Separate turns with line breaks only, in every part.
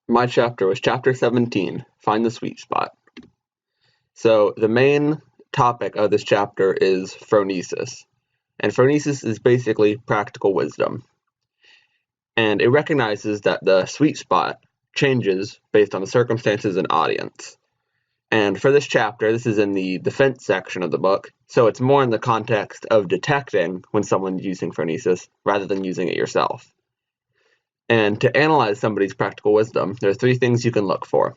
My chapter was chapter 17, Find the Sweet Spot. So the main topic of this chapter is phronesis. And phronesis is basically practical wisdom. And it recognizes that the sweet spot changes based on the circumstances and audience. And for this chapter, this is in the defense section of the book, so it's more in the context of detecting when someone's using phronesis rather than using it yourself. And to analyze somebody's practical wisdom, there are three things you can look for: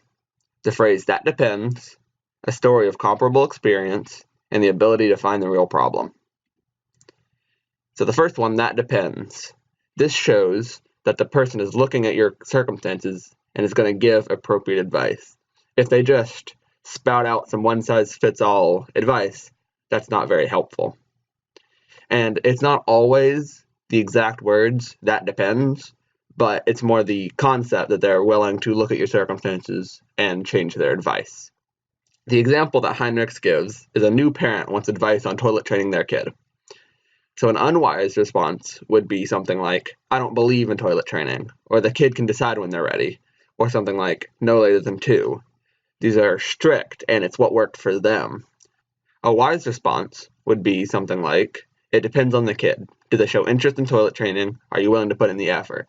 the phrase "that depends," a story of comparable experience, and the ability to find the real problem. So the first one, "that depends." This shows that the person is looking at your circumstances and is going to give appropriate advice. If they just spout out some one-size-fits-all advice, that's not very helpful. And it's not always the exact words, "that depends," but it's more the concept that they're willing to look at your circumstances and change their advice. The example that Heinrichs gives is a new parent wants advice on toilet training their kid. So an unwise response would be something like, "I don't believe in toilet training," or "the kid can decide when they're ready," or something like, "no later than 2. These are strict, and it's what worked for them." A wise response would be something like, "It depends on the kid. Do they show interest in toilet training? Are you willing to put in the effort?"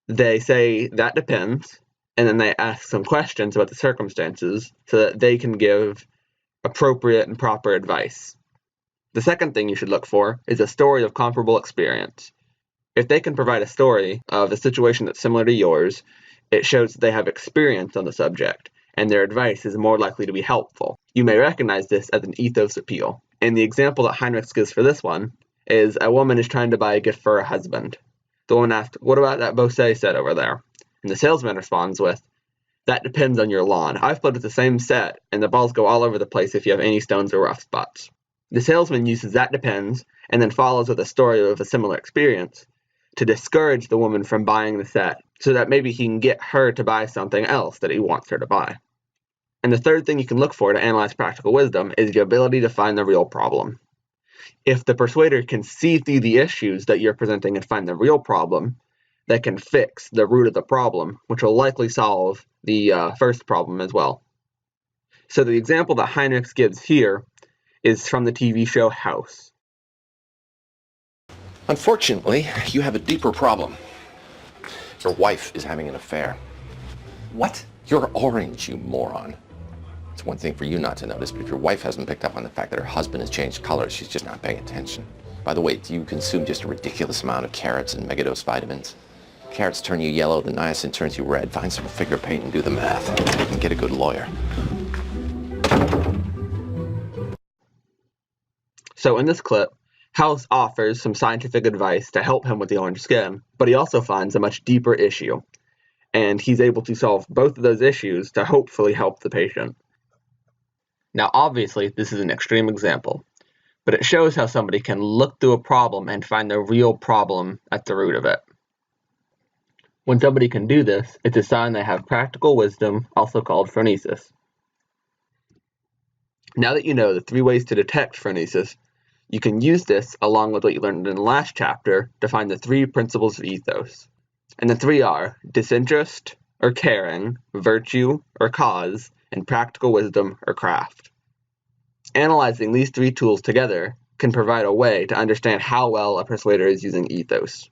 They say, "that depends," and then they ask some questions about the circumstances so that they can give appropriate and proper advice. The second thing you should look for is a story of comparable experience. If they can provide a story of a situation that's similar to yours, it shows that they have experience on the subject, and their advice is more likely to be helpful. You may recognize this as an ethos appeal. And the example that Heinrichs gives for this one is a woman is trying to buy a gift for her husband. The woman asked, "What about that Bose set over there?" And the salesman responds with, "That depends on your lawn. I've played with the same set, and the balls go all over the place if you have any stones or rough spots." The salesman uses "that depends," and then follows with a story of a similar experience to discourage the woman from buying the set, so that maybe he can get her to buy something else that he wants her to buy. And the third thing you can look for to analyze practical wisdom is the ability to find the real problem. If the persuader can see through the issues that you're presenting and find the real problem, they can fix the root of the problem, which will likely solve the first problem as well. So the example that Heinrichs gives here is from the TV show House.
Unfortunately, you have a deeper problem. Your wife is having an affair.
What?
You're orange, you moron. It's one thing for you not to notice, but if your wife hasn't picked up on the fact that her husband has changed colors, she's just not paying attention. By the way, do you consume just a ridiculous amount of carrots and megadose vitamins? Carrots turn you yellow, the niacin turns you red. Find some figure paint and do the math. And get a good lawyer.
So in this clip, House offers some scientific advice to help him with the orange skin, but he also finds a much deeper issue. And he's able to solve both of those issues to hopefully help the patient. Now, obviously, this is an extreme example, but it shows how somebody can look through a problem and find the real problem at the root of it. When somebody can do this, it's a sign they have practical wisdom, also called phronesis. Now that you know the 3 ways to detect phronesis, you can use this along with what you learned in the last chapter to find the 3 principles of ethos. And the 3 are disinterest or caring, virtue or cause, and practical wisdom or craft. Analyzing these 3 tools together can provide a way to understand how well a persuader is using ethos.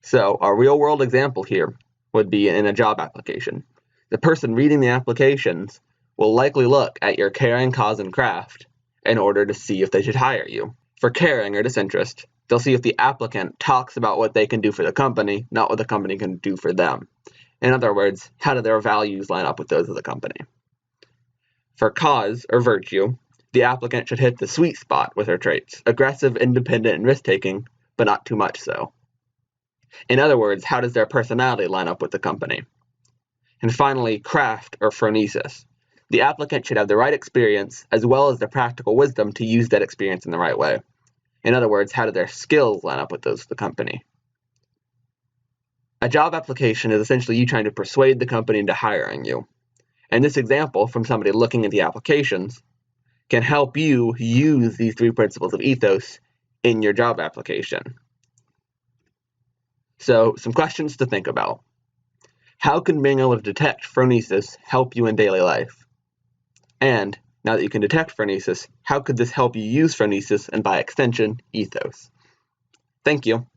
So a real-world example here would be in a job application. The person reading the applications will likely look at your caring, cause, and craft in order to see if they should hire you. For caring or disinterest, they'll see if the applicant talks about what they can do for the company, not what the company can do for them. In other words, how do their values line up with those of the company? For cause or virtue, the applicant should hit the sweet spot with her traits: aggressive, independent, and risk-taking, but not too much so. In other words, how does their personality line up with the company? And finally, craft or phronesis. The applicant should have the right experience as well as the practical wisdom to use that experience in the right way. In other words, how do their skills line up with those of the company? A job application is essentially you trying to persuade the company into hiring you. And this example from somebody looking at the applications can help you use these 3 principles of ethos in your job application. So, some questions to think about. how can being able to detect phronesis help you in daily life? And now that you can detect phronesis, how could this help you use phronesis and by extension, ethos? Thank you.